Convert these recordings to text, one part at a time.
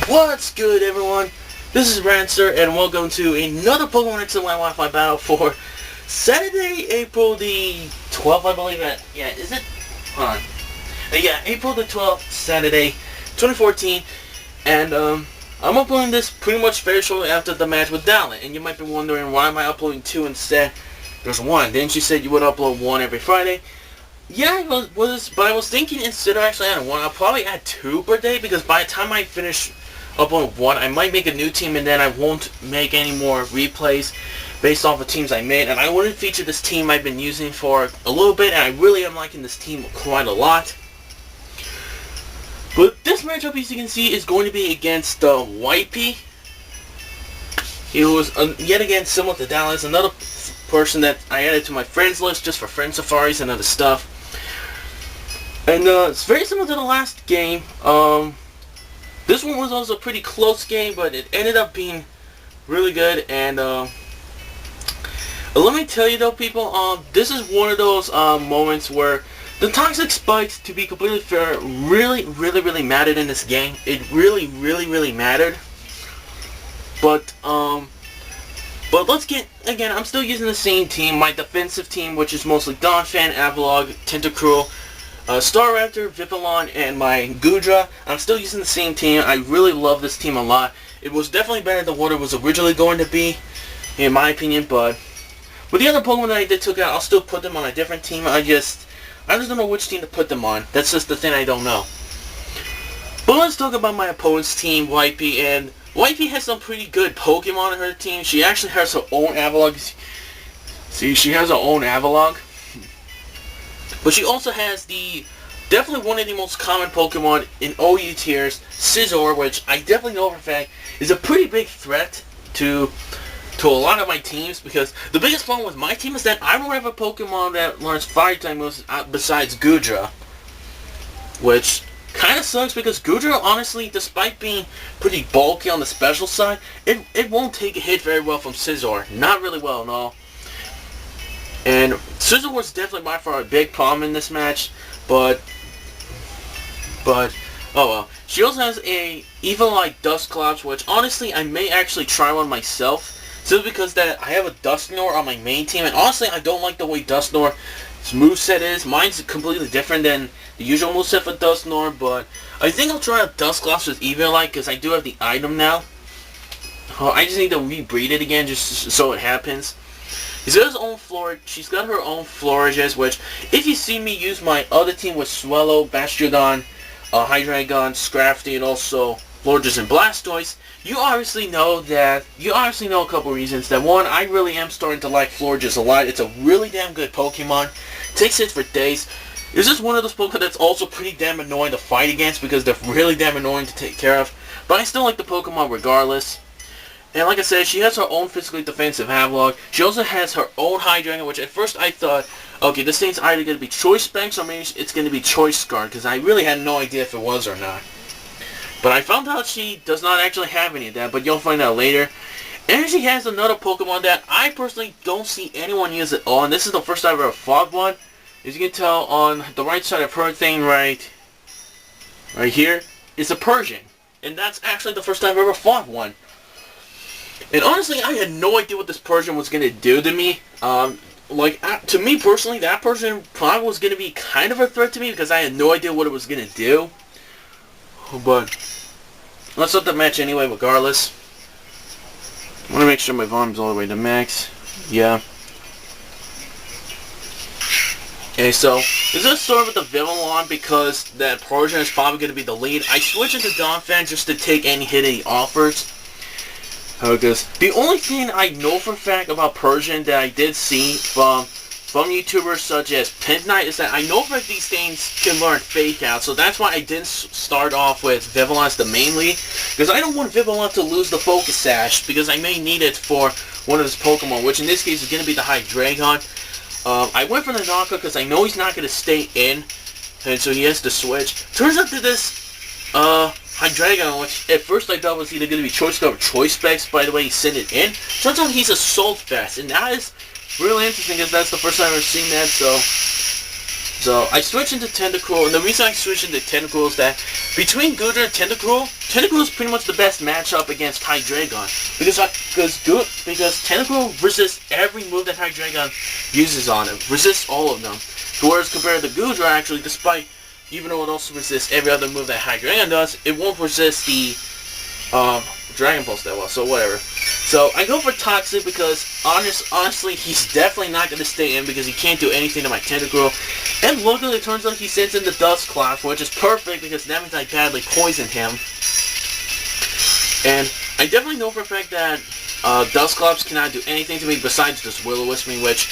What's good, everyone? This is Rancer, and welcome to another Pokemon X and Y Wi-Fi battle for Saturday, April the 12th, I believe. Is it? Hold on. April the 12th, Saturday, 2014. And, I'm uploading this pretty much very shortly after the match with Dallin. And you might be wondering, why am I uploading two instead? There's one. Didn't you say you would upload one every Friday? Yeah, but I was thinking instead of actually adding one, I'll probably add two per day, because by the time I finish uploading one, I might make a new team, and then I won't make any more replays based off of teams I made, and I wouldn't feature this team I've been using for a little bit, and I really am liking this team quite a lot. But this matchup, as you can see, is going to be against Wipey. He was, yet again, similar to Dallas, another person that I added to my friends list just for friend safaris and other stuff. And it's very similar to the last game. This one was also a pretty close game, but it ended up being really good. And let me tell you though, people, this is one of those moments where the toxic spikes, to be completely fair, really mattered in this game. It really mattered. But let's get, again, I'm still using the same team, my defensive team, which is mostly Donphan, Avalog, Tentacruel, Staraptor, Vipilon, and my Goodra. I'm still using the same team. I really love this team a lot. It was definitely better than what it was originally going to be, in my opinion, but with the other Pokemon that I did took out, I'll still put them on a different team. I just don't know which team to put them on. That's just the thing I don't know. But let's talk about my opponent's team, Wipey, and Wipey has some pretty good Pokemon on her team. She actually has her own Avalog. See, she has her own Avalog. But she also has definitely one of the most common Pokemon in OU tiers, Scizor, which I definitely know for a fact is a pretty big threat to a lot of my teams, because the biggest problem with my team is that I don't have a Pokemon that learns Fire type moves besides Goodra, which kind of sucks, because Goodra, honestly, despite being pretty bulky on the special side, it won't take a hit very well from Scizor. Not really well at all. And Scizor was definitely by far a big problem in this match, but oh well. She also has a Eviolite Dusclops, which honestly I may actually try one myself, simply because that I have a Dusknoir on my main team, and honestly I don't like the way Dusknoir's moveset is. Mine's completely different than the usual moveset for Dusknoir, but I think I'll try out Dusclops with Eviolite, because I do have the item now. I just need to rebreed it again just so it happens. She's got her own Floriges, which, if you see me use my other team with Swellow, Bastiodon, Hydreigon, Scrafty, and also Floriges and Blastoise, you obviously know a couple reasons. That one, I really am starting to like Floriges a lot. It's a really damn good Pokemon. Takes hits for days. It's just one of those Pokemon that's also pretty damn annoying to fight against, because they're really damn annoying to take care of. But I still like the Pokemon regardless. And like I said, she has her own physically defensive Avalog. She also has her own Hydreigon, which at first I thought, okay, this thing's either going to be Choice Specs or maybe it's going to be Choice Scarred, because I really had no idea if it was or not. But I found out she does not actually have any of that, but you'll find out later. And she has another Pokemon that I personally don't see anyone use at all, and this is the first time I've ever fought one. As you can tell on the right side of her thing right here, is a Persian. And that's actually the first time I've ever fought one. And honestly, I had no idea what this Persian was going to do to me. To me personally, that Persian probably was going to be kind of a threat to me, because I had no idea what it was going to do. But let's start the match anyway, regardless. I want to make sure my volume's all the way to max. Yeah. Okay, so we're going to start with the Vipilon, because that Persian is probably going to be the lead. I switched into Donphan just to take any hit he offers. Because the only thing I know for a fact about Persian that I did see from YouTubers such as Pimp is that I know for these things can learn Fake Out, so that's why I didn't start off with Vipilon as the main lead, because I don't want Vipilon to lose the Focus Sash, because I may need it for one of his Pokemon, which in this case is going to be the Hydreigon. I went for the knockout because I know he's not going to stay in, and so he has to switch. Turns out that this Hydreigon, which at first I thought was either going to be Choice Scarred or Choice Specs, by the way he sent it in, turns out he's a Soul Fest, and that is really interesting, because that's the first time I've ever seen that, so So I switched into Tentacruel, and the reason I switched into Tentacruel is that between Goodra and Tentacruel, Tentacruel is pretty much the best matchup against Hydreigon because Tentacruel resists every move that Hydreigon uses on him, resists all of them. Whereas compared to Goodra, actually, despite even though it also resists every other move that Hydreigon does, it won't resist the Dragon Pulse that well. So whatever. So I go for Toxic because honestly, he's definitely not going to stay in because he can't do anything to my Tentacruel. And luckily, it turns out he sends in the Dusclops, which is perfect because that means I badly poisoned him. And I definitely know for a fact that Dusclops cannot do anything to me besides just Will-O-Wisp me, which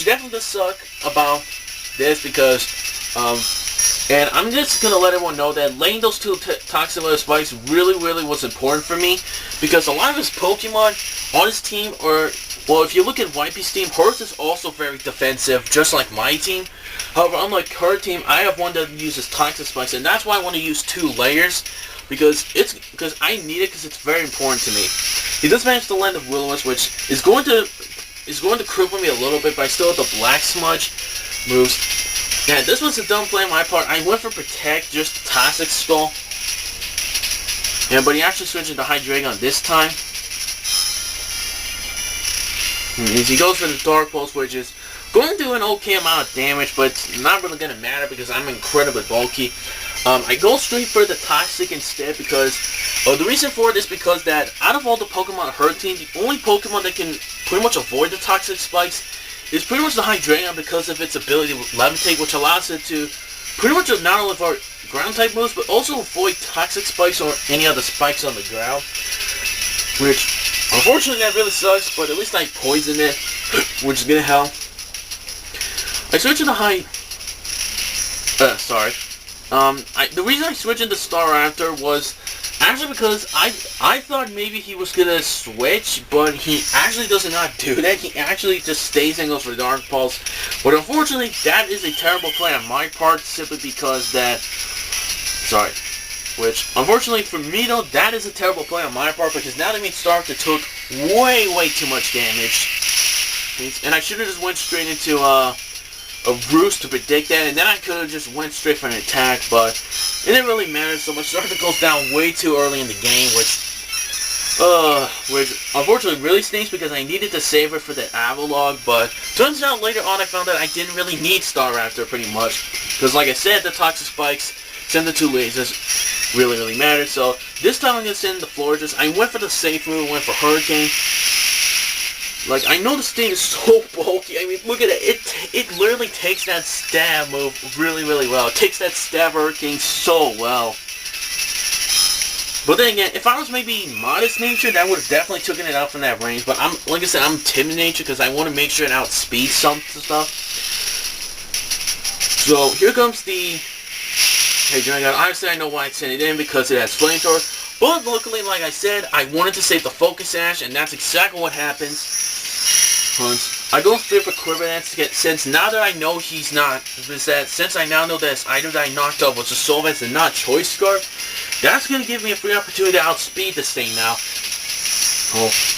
definitely does suck about this because, and I'm just going to let everyone know that laying those two Toxic Letter Spikes really was important for me because a lot of his Pokemon on his team are, well, if you look at Wipey's team, hers is also very defensive, just like my team. However, unlike her team, I have one that uses Toxic Spikes, and that's why I want to use 2 layers because I need it because it's very important to me. He does manage to land the Will-O-Wisp, which is going to cripple me a little bit, but I still have the Black Smudge moves. Yeah, this was a dumb play on my part. I went for Protect, just Toxic Skull. Yeah, but he actually switched into Hydreigon this time. He goes for the Dark Pulse, which is going to do an okay amount of damage, but it's not really going to matter because I'm incredibly bulky. I go straight for the Toxic instead because the reason for it is because that out of all the Pokemon on her team, the only Pokemon that can pretty much avoid the Toxic Spikes is pretty much the Hydreigon because of its ability to Levitate, which allows it to pretty much not only avoid ground-type moves, but also avoid Toxic Spikes or any other spikes on the ground. Which, unfortunately, that really sucks, but at least I poisoned it, which is gonna help. I switched into the reason I switched into Staraptor was actually because I thought maybe he was gonna switch, but he actually does not do that. He actually just stays and goes for Dark Pulse. But unfortunately, that is a terrible play on my part, simply because that... Which, unfortunately for me though, that is a terrible play on my part, because now that means Staraptor took way too much damage. And I should have just went straight into a Roost to predict that, and then I could have just went straight for an attack, but it didn't really matter so much. Staraptor goes down way too early in the game, which unfortunately really stinks because I needed to save it for the Avalog, but turns out later on I found that I didn't really need Staraptor pretty much, because like I said, the Toxic Spikes, send the 2 lasers, really mattered. So this time I'm going to send the Florges. I went for the safe move, went for Hurricane. Like, I know this thing is so bulky. I mean, look at it. It literally takes that stab move really well. It takes that stab Hurricane so well. But then again, if I was maybe modest nature, that would have definitely taken it out from that range. But like I said, I'm timid nature because I want to make sure it outspeeds some stuff. So here comes the... Hey, obviously I know why I sent it in because it has Flamethrower. But luckily, like I said, I wanted to save the Focus Sash, and that's exactly what happens. I go straight for Quiver Dance since now that I know he's not, since I now know that his item that I knocked off was a Soul Vest and not Choice Scarf, that's going to give me a free opportunity to outspeed this thing now.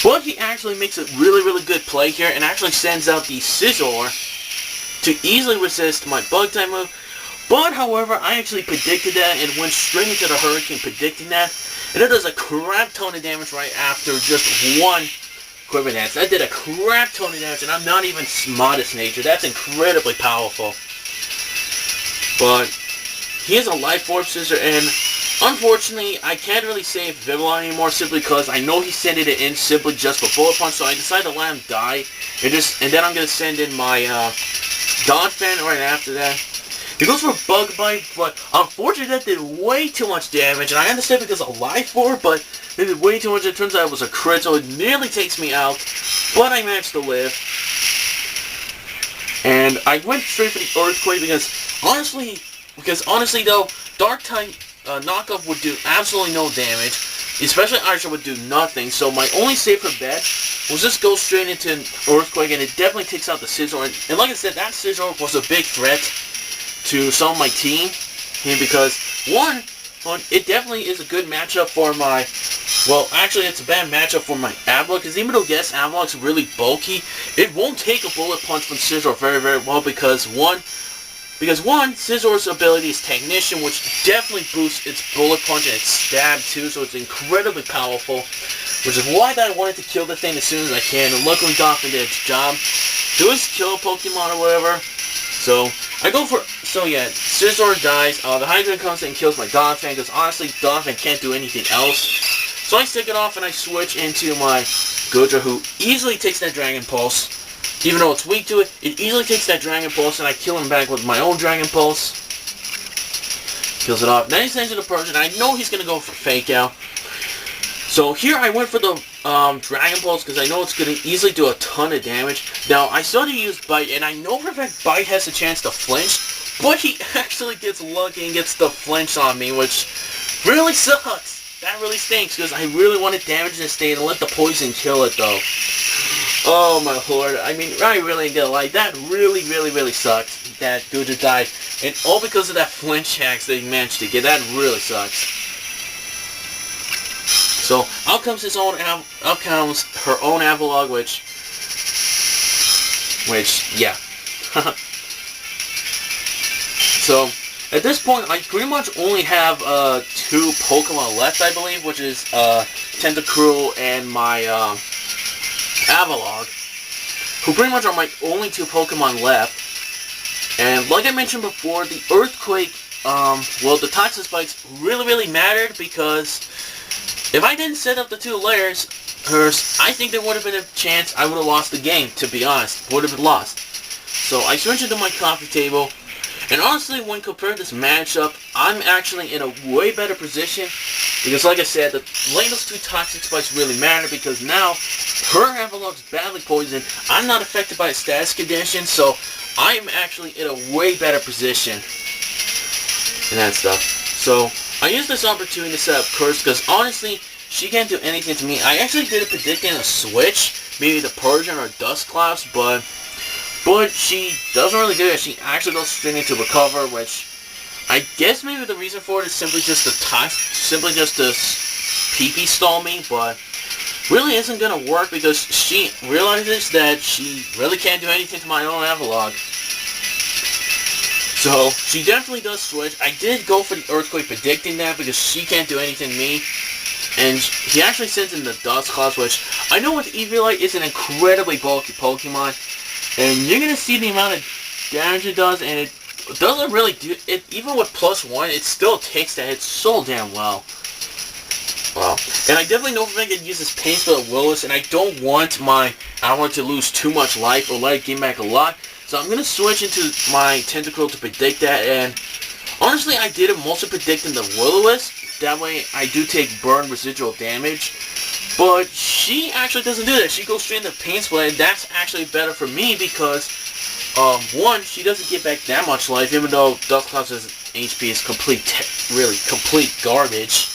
But he actually makes a really good play here and actually sends out the Scizor to easily resist my Bug-type move. But, however, I actually predicted that and went straight into the Hurricane predicting that. And it does a crap ton of damage right after just one Quiver Dance. That did a crap ton of damage, and I'm not even modest nature. That's incredibly powerful. But he has a Life Orb Scissor, and unfortunately, I can't really save Vivillon anymore simply because I know he sent it in simply just for Bullet Punch, so I decided to let him die. And then I'm going to send in my Donphan right after that. He goes for a Bug Bite, but unfortunately that did way too much damage, and I understand because of Life Orb, but it did way too much. It turns out it was a crit, so it nearly takes me out, but I managed to live. And I went straight for the Earthquake because honestly though, Dark-type knockoff would do absolutely no damage, especially Aisha would do nothing, so my only safer bet was just go straight into an Earthquake, and it definitely takes out the Scizor. And like I said, that Scizor was a big threat to some of my team, because one, it definitely is a good matchup for my, well, actually it's a bad matchup for my Avalok, because even though, yes, Avalok's really bulky, it won't take a Bullet Punch from Scizor very well, because one, Because one, Scissor's ability is Technician, which definitely boosts its bullet punch and its stab too, so it's incredibly powerful. Which is why that I wanted to kill the thing as soon as I can, and luckily Dolphin did its job. Do his kill a Pokemon or whatever. So, I go for... So yeah, Scizor dies, the Hydra comes in and kills my Dolphin, because honestly, Dolphin can't do anything else. So I stick it off and I switch into my Gojo, who easily takes that Dragon Pulse. Even though it's weak to it, it easily takes that Dragon Pulse, and I kill him back with my own Dragon Pulse. Kills it off. Then he sends it to Persian. I know he's going to go for Fake Out. So here I went for the Dragon Pulse, because I know it's going to easily do a ton of damage. Now, I started to use Bite, and I know for a fact Bite has a chance to flinch, but he actually gets lucky and gets the flinch on me, which really sucks. That really stinks, because I really wanted damage to stay and let the poison kill it, though. Oh my lord, I mean, I really ain't gonna lie, that really sucked that Gojo died, and all because of that flinch hacks that he managed to get. That really sucks. So, out comes her own Avalog, which, yeah. So, at this point, I pretty much only have 2 Pokemon left, I believe, which is Tentacruel and my Avalog, who pretty much are my only 2 Pokemon left. And like I mentioned before, the Earthquake, well, the Toxic Spikes really mattered, because if I didn't set up the 2 layers, I think there would have been a chance I would have lost the game, to be honest. Would have been lost. So I switched into my coffee table. And honestly, when compared to this matchup, I'm actually in a way better position, because like I said, laying those 2 Toxic Spikes really matter, because now her Avalog's badly poisoned. I'm not affected by a status condition, so I'm actually in a way better position and that stuff. So I used this opportunity to set up Curse, because honestly, she can't do anything to me. I actually did a predicting a switch, maybe the Persian or Dust Clouds, but she doesn't really do it. She actually goes straight into Recover, which I guess maybe the reason for it is simply just to PP stall me, but really isn't going to work, because she realizes that she really can't do anything to my own Avalog. So, she definitely does switch. I did go for the Earthquake predicting that, because she can't do anything to me. And he actually sends in the Dust Clouds, which I know with Eviolite is an incredibly bulky Pokemon. And you're going to see the amount of damage it does, and it doesn't really do it. Even with +1, it still takes that hit so damn well. Wow. And I definitely know if I can use this Pain Spell at Willis, and I don't want to lose too much life or let it gain back a lot. So I'm going to switch into my Tentacruel to predict that, and honestly, I did it mostly predicting the Will-O-Wisp. That way, I do take burn residual damage. But she actually doesn't do that. She goes straight into Pain Spell, and that's actually better for me, because, one, she doesn't get back that much life, even though Dust Cloud's HP is complete garbage.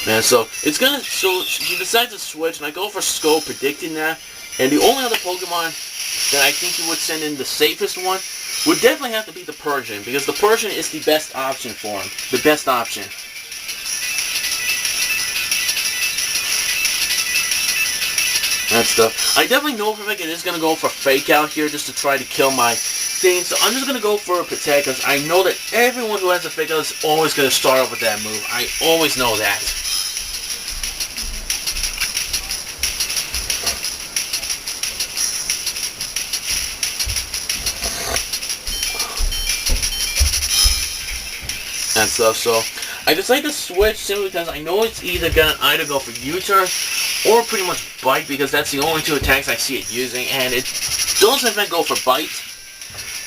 Man, so she decides to switch, and I go for Skull predicting that. And the only other Pokemon that I think you would send in the safest one would definitely have to be the Persian, because the Persian is the best option for him. The best option. That stuff. I definitely know for a fact it is going to go for Fake Out here, just to try to kill my thing. So I'm just going to go for a Protect, because I know that everyone who has a Fake Out is always going to start off with that move. I always know that. And stuff, so I decided to switch simply because I know it's either gonna go for U-turn or pretty much Bite, because that's the only 2 attacks I see it using, and it does in fact go for Bite,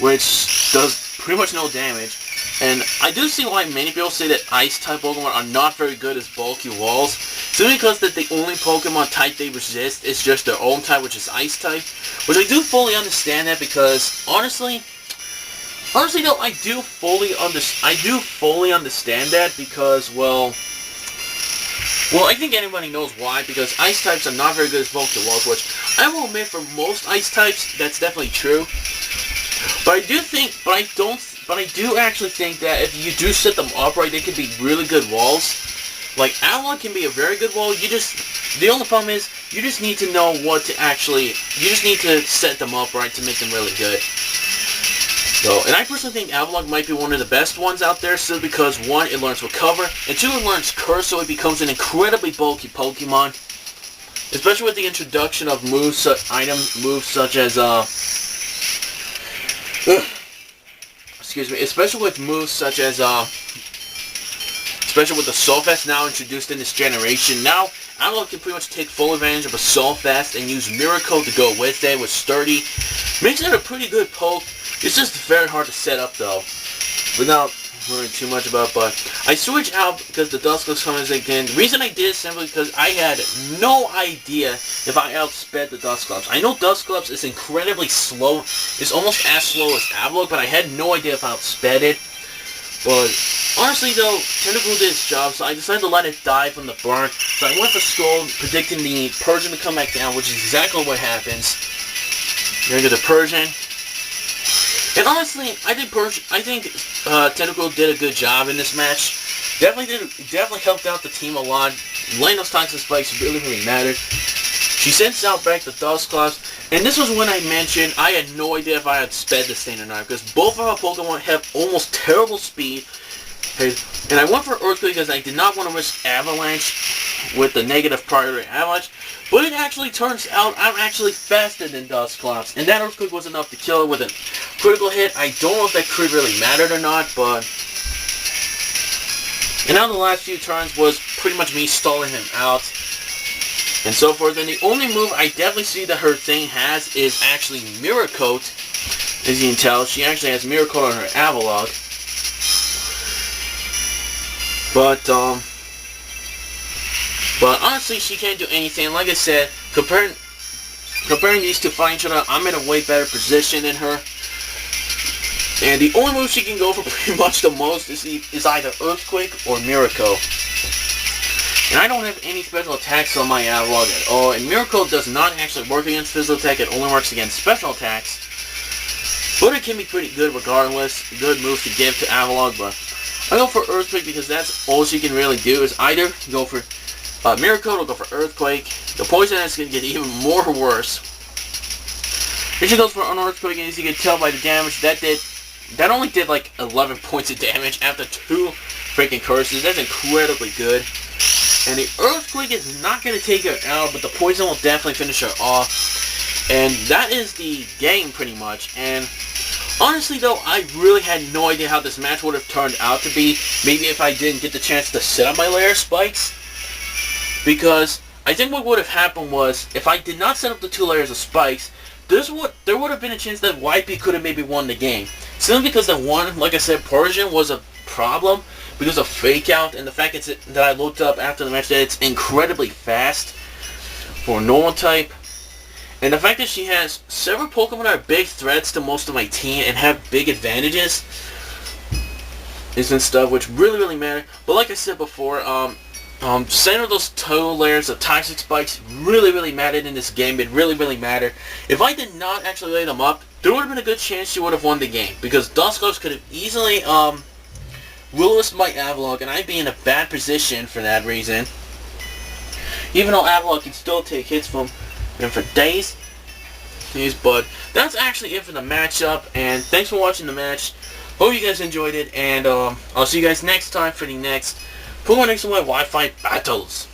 which does pretty much no damage. And I do see why many people say that Ice-type Pokemon are not very good as bulky walls, simply because that the only Pokemon type they resist is just their own type, which is Ice-type, which I do fully understand that, because honestly though, I do fully understand that, because, well, I think anybody knows why, because Ice types are not very good as bulky walls, which I will admit for most Ice types, that's definitely true. But I do actually think that if you do set them up right, they can be really good walls. Like, Avalon can be a very good wall, the only problem is, you just need to know you just need to set them up right to make them really good. So, and I personally think Avalok might be one of the best ones out there, simply because, one, it learns Recover, and two, it learns Curse, so it becomes an incredibly bulky Pokemon. Especially with the introduction of moves such as, excuse me, especially with moves such as, especially with the Assault Vest now introduced in this generation. Now, Avalok can pretty much take full advantage of Assault Vest and use Miracle to go with it, with Sturdy. Makes it a pretty good poke. It's just very hard to set up, though, without worrying too much about it. But I switched out because the Dusclops comes again. The reason I did is simply because I had no idea if I outsped the Dusclops. I know Dusclops is incredibly slow. It's almost as slow as Avalok, but I had no idea if I outsped it. But honestly, though, Tentacool did its job, so I decided to let it die from the burn. So I went for Skull, predicting the Persian to come back down, which is exactly what happens. You're gonna get the Persian. And honestly, I think Tentacool did a good job in this match. Definitely helped out the team a lot. Laying those toxic spikes really mattered. She sends out back the Dusclops, and this was when I mentioned I had no idea if I had sped this thing or not, because both of our Pokemon have almost terrible speed. And I went for Earthquake because I did not want to risk Avalanche with the negative priority Avalanche. But it actually turns out I'm actually faster than Dusclops, and that Earthquake was enough to kill it with a critical hit. I don't know if that crit really mattered or not, but... And now the last few turns was pretty much me stalling him out, and so forth. And the only move I definitely see that her thing has is actually Mirror Coat. As you can tell, she actually has Mirror Coat on her Avalok. But honestly, she can't do anything. Like I said, comparing these two fighting each other, I'm in a way better position than her. And the only move she can go for pretty much the most is either Earthquake or Miracle. And I don't have any special attacks on my Avalok at all. And Miracle does not actually work against physical attack, it only works against special attacks. But it can be pretty good regardless. Good move to give to Avalok, but I go for Earthquake because that's all she can really do, is either go for Miracle or go for Earthquake. The poison is going to get even more worse. Here she goes for an Earthquake, and as you can tell by the damage, that only did like 11 points of damage after 2 freaking curses. That's incredibly good. And the Earthquake is not going to take her out, but the poison will definitely finish her off. And that is the game pretty much. And honestly though, I really had no idea how this match would have turned out to be. Maybe if I didn't get the chance to set up my layer spikes. Because I think what would have happened was, if I did not set up the 2 layers of spikes, there would have been a chance that Wipey could have maybe won the game. Simply because the one, like I said, Persian was a problem because of Fake Out, and the fact that I looked up after the match that it's incredibly fast for normal type. And the fact that she has several Pokemon that are big threats to most of my team and have big advantages and stuff, which really matter. But like I said before, setting those 2 layers of Toxic Spikes really mattered in this game. It really mattered. If I did not actually lay them up, there would have been a good chance she would have won the game, because Dusclops could have easily Will-O-Wisp my Avalok, and I'd be in a bad position for that reason. Even though Avalok can still take hits from him for days. But that's actually it for the matchup, and thanks for watching the match. Hope you guys enjoyed it, and I'll see you guys next time for the next Pokemon X and Y Wi-Fi battles.